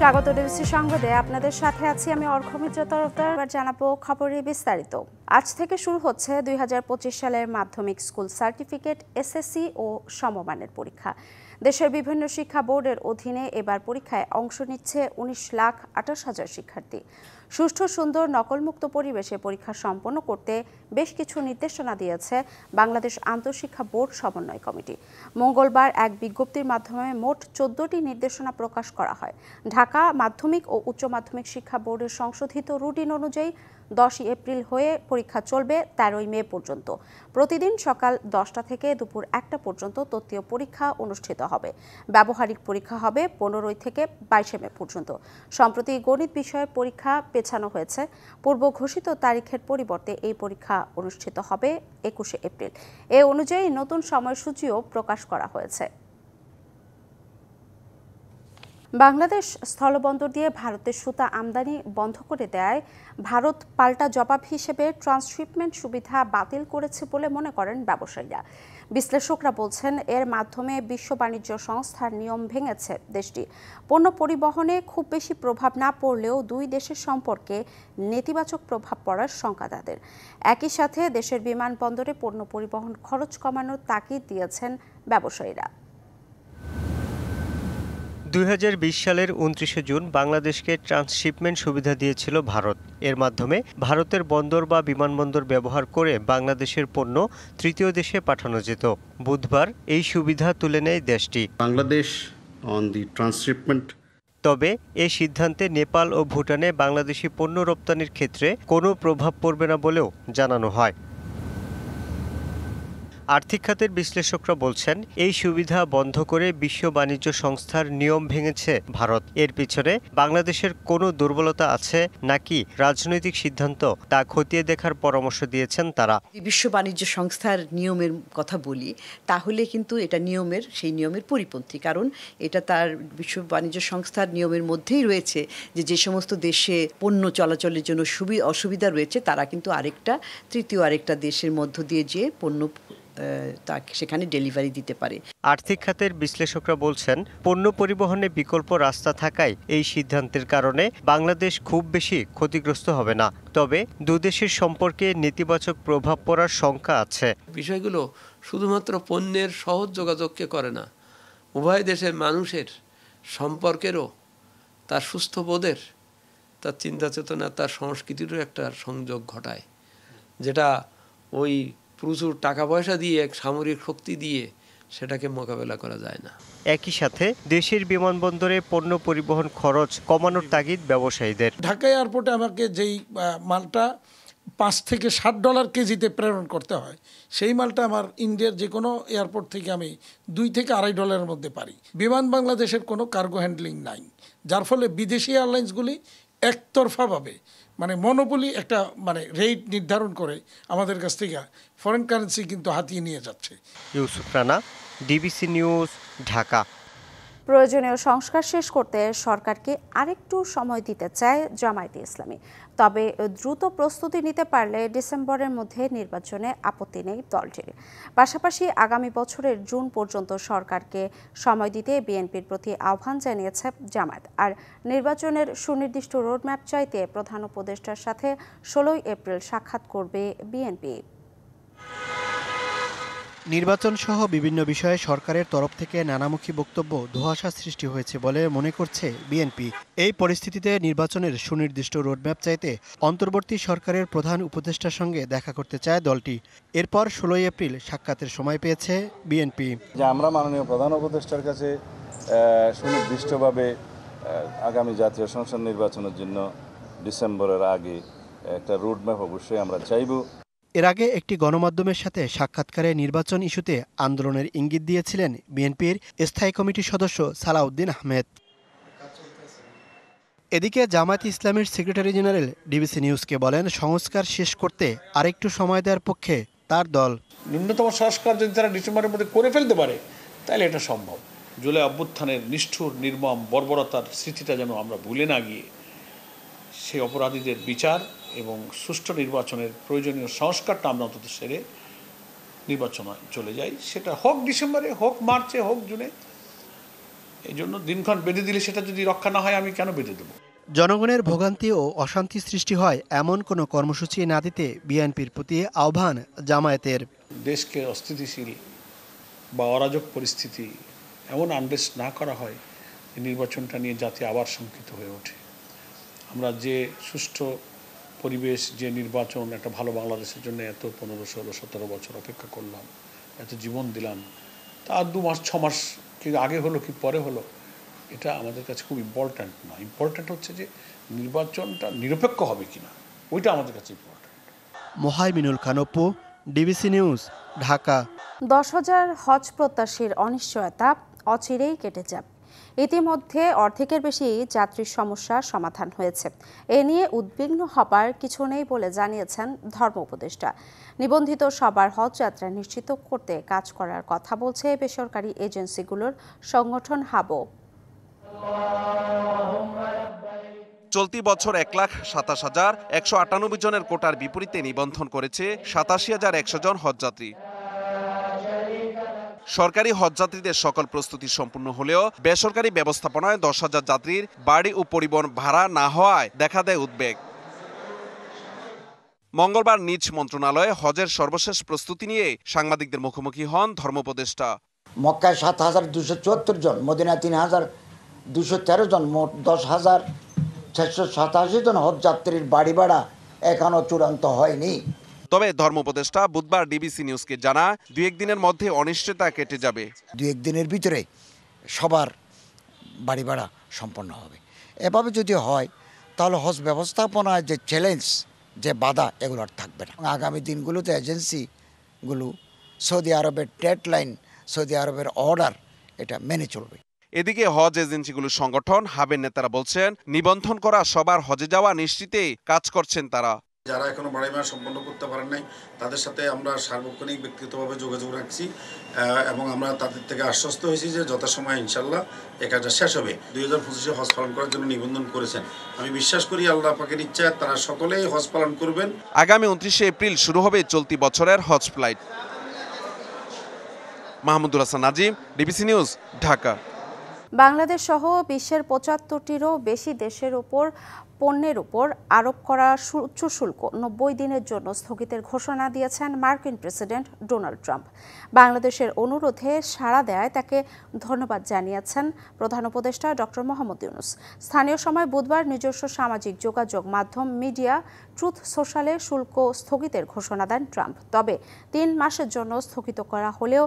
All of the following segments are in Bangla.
স্বাগত ডিবিসি সংবাদে আপনাদের সাথে আছি আমি অর্ঘমিত্র তরফদার। এবার জানাবো খবরের বিস্তারিত। আজ থেকে শুরু হচ্ছে ২০২৫ সালের মাধ্যমিক স্কুল সার্টিফিকেট, এসএসসি ও সমমানের পরীক্ষা। দেশের বিভিন্ন শিক্ষা বোর্ডের অধীনে এবার পরীক্ষায় অংশ নিচ্ছে ১৯,২৮,০০০ শিক্ষার্থী। সুষ্ঠু, সুন্দর, নকলমুক্ত পরিবেশে পরীক্ষা সম্পন্ন করতে বেশ কিছু নির্দেশনা দিয়েছে বাংলাদেশ আন্তঃশিক্ষা বোর্ড সমন্বয় কমিটি। মঙ্গলবার এক বিজ্ঞপ্তির মাধ্যমে মোট ১৪টি নির্দেশনা প্রকাশ করা হয়। ঢাকা মাধ্যমিক ও উচ্চ মাধ্যমিক শিক্ষা বোর্ডের সংশোধিত রুটিন অনুযায়ী ১০ এপ্রিল হয়ে পরীক্ষা চলবে ১৩ মে পর্যন্ত। প্রতিদিন সকাল ১০টা থেকে দুপুর ১টা পর্যন্ত তত্ত্বীয় পরীক্ষা অনুষ্ঠিত হবে। ব্যবহারিক পরীক্ষা হবে ১৫ থেকে ২২ মে পর্যন্ত। সম্প্রতি গণিত বিষয়ের পরীক্ষা পেছানো হয়েছে। পূর্ব ঘোষিত তারিখের পরিবর্তে এই পরীক্ষা অনুষ্ঠিত হবে ২১ এপ্রিল। এ অনুযায়ী নতুন সময়সূচিও প্রকাশ করা হয়েছে। বাংলাদেশ স্থলবন্দর দিয়ে ভারতের সুতা আমদানি বন্ধ করে দেয় ভারত পাল্টা জবাব হিসেবে ট্রান্সশিপমেন্ট সুবিধা বাতিল করেছে বলে মনে করেন ব্যবসায়ীরা। বিশ্লেষকরা বলছেন, এর মাধ্যমে বিশ্ব বাণিজ্য সংস্থার নিয়ম ভেঙেছে দেশটি। পণ্য পরিবহনে খুব বেশি প্রভাব না পড়লেও দুই দেশের সম্পর্কে নেতিবাচক প্রভাব পড়ার শঙ্কা তাদের। একই সাথে দেশের বিমানবন্দরে পণ্য পরিবহন খরচ কমানোর তাগিদ দিয়েছেন ব্যবসায়ীরা। ২০২০ সালের ২৯ জুন বাংলাদেশকে ট্রান্সশিপমেন্ট সুবিধা দিয়েছিল ভারত। এর মাধ্যমে ভারতের বন্দর বা বিমানবন্দর ব্যবহার করে বাংলাদেশের পণ্য তৃতীয় দেশে পাঠানো যেত। বুধবার এই সুবিধা তুলে নেয় দেশটি। Bangladesh on the transshipment. তবে এ সিদ্ধান্তে নেপাল ও ভুটানে বাংলাদেশি পণ্য রপ্তানির ক্ষেত্রে কোনো প্রভাব পড়বে না বলেও জানানো হয়। আর্থিক খাতের বিশ্লেষকরা বলছেন, এই সুবিধা বন্ধ করে বিশ্ব বাণিজ্য সংস্থার নিয়ম ভেঙেছে ভারত। এর পিছনে বাংলাদেশের কোনো দুর্বলতা আছে নাকি রাজনৈতিক সিদ্ধান্ত, তা খতিয়ে দেখার পরামর্শ দিয়েছেন তারা। বিশ্ব বাণিজ্য সংস্থার নিয়মের কথা বলি, তাহলে কিন্তু এটা সেই নিয়মের পরিপন্থী। কারণ এটা তার বিশ্ব বাণিজ্য সংস্থার নিয়মের মধ্যেই রয়েছে যে সমস্ত দেশে পণ্য চলাচলের জন্য অসুবিধা রয়েছে, তারা কিন্তু তৃতীয় আরেকটা দেশের মধ্য দিয়ে যে পণ্য সেখানে ডেলিভারি দিতে পারে। আর্থিক খাতের বিশ্লেষকরা বলছেন, পণ্য পরিবহনে বিকল্প রাস্তা থাকায় এই সিদ্ধান্তের কারণে বাংলাদেশ খুব বেশি ক্ষতিগ্রস্ত হবে না। তবে দুদেশের সম্পর্কে নেতিবাচক প্রভাব পড়ার শঙ্কা আছে। বিষয়গুলো শুধুমাত্র পণ্যের সহজ যোগাযোগকে করে না, উভয় দেশের মানুষের সম্পর্কেরও, তার সুস্থ বোধের, তার চিন্তা চেতনা, তার সংস্কৃতিরও একটা সংযোগ ঘটায়, যেটা ওই প্রচুর টাকা পয়সা দিয়ে, এক সামরিক শক্তি দিয়ে সেটাকে মোকাবেলা করা যায় না। একই সাথে দেশের বিমানবন্দরে পণ্য পরিবহন খরচ কমানোর তাগিদ ব্যবসায়ীদের। ঢাকা এয়ারপোর্টে আমাকে যেই মালটা $5 থেকে $7 কেজিতে প্রেরণ করতে হয়, সেই মালটা আমার ইন্ডিয়ার যে কোনো এয়ারপোর্ট থেকে আমি $2 থেকে $2.5 মধ্যে পারি। বিমান বাংলাদেশের কোনো কার্গো হ্যান্ডলিং নাই, যার ফলে বিদেশি এয়ারলাইন্সগুলি একতরফাভাবে মনোপলি একটা রেট নির্ধারণ করে আমাদের কাছ থেকে ফরেন কারেন্সি কিন্তু হাতিয়ে নিয়ে যাচ্ছে। Yusuf Rana, DBC news, Dhaka. প্রয়োজনীয় সংস্কার শেষ করতে সরকারকে আরেকটু সময় দিতে চায় জামায়াতে ইসলামী। তবে দ্রুত প্রস্তুতি নিতে পারলে ডিসেম্বরের মধ্যে নির্বাচনে আপত্তি নেই দলটির। পাশাপাশি আগামী বছরের জুন পর্যন্ত সরকারকে সময় দিতে বিএনপির প্রতি আহ্বান জানিয়েছে জামায়াত। আর নির্বাচনের সুনির্দিষ্ট রোডম্যাপ চাইতে প্রধান উপদেষ্টার সাথে ১৬ এপ্রিল সাক্ষাৎ করবে বিএনপি। নির্বাচন সহ বিভিন্ন বিষয়ে সরকারের তরফ থেকে নানামুখী বক্তব্য ধোঁয়াশা সৃষ্টি হয়েছে বলে মনে করছে বিএনপি। এই পরিস্থিতিতে নির্বাচনের সুনির্দিষ্ট রোডম্যাপ চাইতে অন্তর্বর্তী সরকারের প্রধান উপদেষ্টার সঙ্গে দেখা করতে চায় দলটি। এরপর ১৬ এপ্রিল সাক্ষাতের সময় পেয়েছে বিএনপি। আমরা মাননীয় প্রধান উপদেষ্টার কাছে সুনির্দিষ্টভাবে আগামী জাতীয় সংসদ নির্বাচনের জন্য ডিসেম্বরের আগে একটা রোডম্যাপ অবশ্যই আমরা চাইব। এর আগে একটি গণমাধ্যমের সাথে সাক্ষাৎকারে নির্বাচন ইস্যুতে আন্দোলনের ইঙ্গিত দিয়েছিলেন বিএনপির স্থায়ী কমিটির সদস্য সালাউদ্দিন আহমেদ। এদিকে জামায়াতে ইসলামীর সেক্রেটারি জেনারেল ডিবিসি নিউজকে বলেন, সংস্কার শেষ করতে আরেকটু সময় দেওয়ার পক্ষে তার দল। ন্যূনতম সংস্কার যদি তারা ডিসেম্বরের মধ্যে করে ফেলতে পারে তাহলে এটা সম্ভব। জুলাই অভ্যুত্থানের নিষ্ঠুর নির্মম বর্বরতার স্মৃতিটা যেন আমরা ভুলে না গিয়ে সেই অপরাধীদের বিচার এবং সুষ্ঠু নির্বাচনের প্রয়োজনীয় সংস্কারটা আমরা অন্তত সেরে নির্বাচনে চলে যাই। সেটা হোক ডিসেম্বরে, হোক মার্চে, হোক জুনে, এই জন্য দিনক্ষণ বেঁধে দিলে সেটা যদি রক্ষা না হয় আমি কেন বেঁধে দেবো? জনগণের ভোগান্তি ও অশান্তি সৃষ্টি হয় এমন কোনো কর্মসূচি না দিতে বিএনপির প্রতি আহ্বান জামায়াতের। দেশকে অস্থিতিশীল বা অরাজক পরিস্থিতি এমন আনরেস্ট না করা হয়, নির্বাচনটা নিয়ে জাতি আবার শঙ্কিত হয়ে ওঠে। আমরা যে সুষ্ঠু পরিবেশ, যে নির্বাচন, একটা ভালো বাংলাদেশের জন্য এত 15, 16, 17 বছর অপেক্ষা করলাম, এত জীবন দিলাম, তা 2 মাস 6 মাস কি আগে হলো কি পরে হলো, এটা আমাদের কাছে খুব ইম্পর্ট্যান্ট না। ইম্পর্ট্যান্ট হচ্ছে যে নির্বাচনটা নিরপেক্ষ হবে কিনা, ওইটা আমাদের কাছে important. Mohaiminul Khan Apu, DBC news, Dhaka. 10,000 হজ প্রত্যাশীর অনিশ্চয়তা অচিরেই কেটে যাবে। ইতিমধ্যে অর্ধেকের বেশি যাত্রীর সমস্যার সমাধান হয়েছে। এ নিয়ে উদ্বিগ্ন হবার কিছু নেই বলে জানিয়েছেন ধর্ম উপদেষ্টা। নিবন্ধিত সবার হজ যাত্রা নিশ্চিত করতে কাজ করার কথা বলছে বেসরকারি এজেন্সিগুলোর সংগঠন হাবো। চলতি বছর 1,27,198 জনের কোটার বিপরীতে নিবন্ধন করেছে 87,100 জন হজযাত্রী। সরকারি হজযাত্রীদের সকল প্রস্তুতি সম্পূর্ণ হলেও বেসরকারি ব্যবস্থাপনায় 10,000 যাত্রীর বাড়ি ও পরিবহন ভাড়া না হওয়ায় দেখা দেয় উদ্বেগ। মঙ্গলবার নিজ মন্ত্রণালয়ে হজের সর্বশেষ প্রস্তুতি নিয়ে সাংবাদিকদের মুখোমুখি হন ধর্ম উপদেষ্টা। মক্কায় 7,274 জন, মদিনায় 3,213 জন, মোট 10,687 জন হজযাত্রীর বাড়ি ভাড়া এখনো চূড়ান্ত হয়নি। তবে ধর্ম উপদেষ্টা বুধবার ডিবিসি নিউজকে জানা 2-1 দিনের মধ্যে অনিশ্চয়তা কেটে যাবে। 2-1 দিনের ভিতরে সবার বাড়ি ভাড়া সম্পন্ন হবে। এভাবে যদি হয় তাহলে হজ ব্যবস্থাপনায় যে চ্যালেঞ্জ, যে বাধা, এগুলো আর থাকবে না। আগামী দিনগুলোতে এজেন্সিগুলো সৌদি আরবের ডেডলাইন, সৌদি আরবের অর্ডার, এটা মেনে চলবে। এদিকে হজ এজেন্সিগুলোর সংগঠন হাবের নেতারা বলছেন, নিবন্ধন করা সবার হজে যাওয়া নিশ্চিতে কাজ করছেন তারা। যারা এখনো বাড়ি ভাড়া সম্পন্ন করতে পারেন নাই তাদের সাথে আমরা সার্বক্ষণিক ব্যক্তিগতভাবে যোগাযোগ রাখছি এবং আমরা তাদের থেকে আশ্বস্ত হয়েছি যে যথাসময়ে ইনশাল্লাহ এই কাজটা শেষ হবে। 2025 হজ পালন করার জন্য নিবন্ধন করেছেন। আমি বিশ্বাস করি আল্লাহ পাকের ইচ্ছায় তারা সকলেই হজ পালন করবেন। আগামী 29 এপ্রিল শুরু হবে চলতি বছরের হজ flight. Mahmudul Hasan Nazim, DBC news, Dhaka. Bangladesh সহ বিশ্বের 75টিরও বেশি দেশের উপর পণ্যের উপর আরোপ করা উচ্চ শুল্ক 90 দিনের জন্য স্থগিতের ঘোষণা দিয়েছেন মার্কিন প্রেসিডেন্ট ডোনাল্ড ট্রাম্প। বাংলাদেশের অনুরোধে সাড়া দেয় তাকে ধন্যবাদ জানিয়েছেন প্রধান উপদেষ্টা ডক্টর মোহাম্মদ ইউনূস। স্থানীয় সময় বুধবার নিজস্ব সামাজিক যোগাযোগ মাধ্যম মিডিয়া ট্রুথ সোশ্যালে শুল্ক স্থগিতের ঘোষণা দেন ট্রাম্প। তবে 3 মাসের জন্য স্থগিত করা হলেও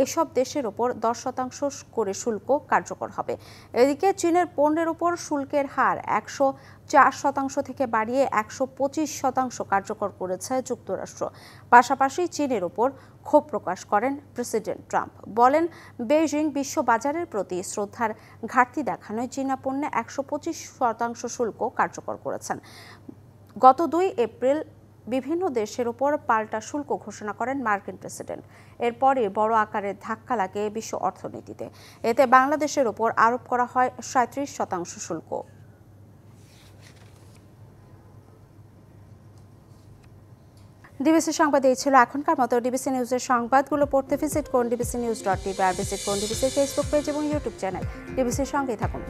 এসব দেশের উপর 10% করে শুল্ক কার্যকর হবে। এদিকে চীনের পণ্যের উপর শুল্কের হার 104% থেকে বাড়িয়ে 125% কার্যকর করেছে যুক্তরাষ্ট্র। পাশাপাশি চীনের উপর ক্ষোভ প্রকাশ করেন প্রেসিডেন্ট ট্রাম্প। বলেন, বেইজিং বিশ্ব বাজারের প্রতি শ্রদ্ধার ঘাটতি দেখানোয় চীনা পণ্যে 125% শুল্ক কার্যকর করেছেন। গত 2 এপ্রিল বিভিন্ন দেশের উপর পাল্টা শুল্ক ঘোষণা করেন মার্কিন প্রেসিডেন্ট। এরপরই বড় আকারের ধাক্কা লাগে বিশ্ব অর্থনীতিতে। এতে বাংলাদেশের উপর আরোপ করা হয় 37% শুল্ক। ডিবিসি সংবাদ এই ছিল এখনকার মতো। ডিবিসি নিউজের সংবাদগুলো পড়তে ভিজিট করুন dbcnews.tv আর ভিজিট করুন ডিবিসির ফেসবুক পেজ এবং ইউটিউব চ্যানেল। ডিবিসির সঙ্গেই থাকুন।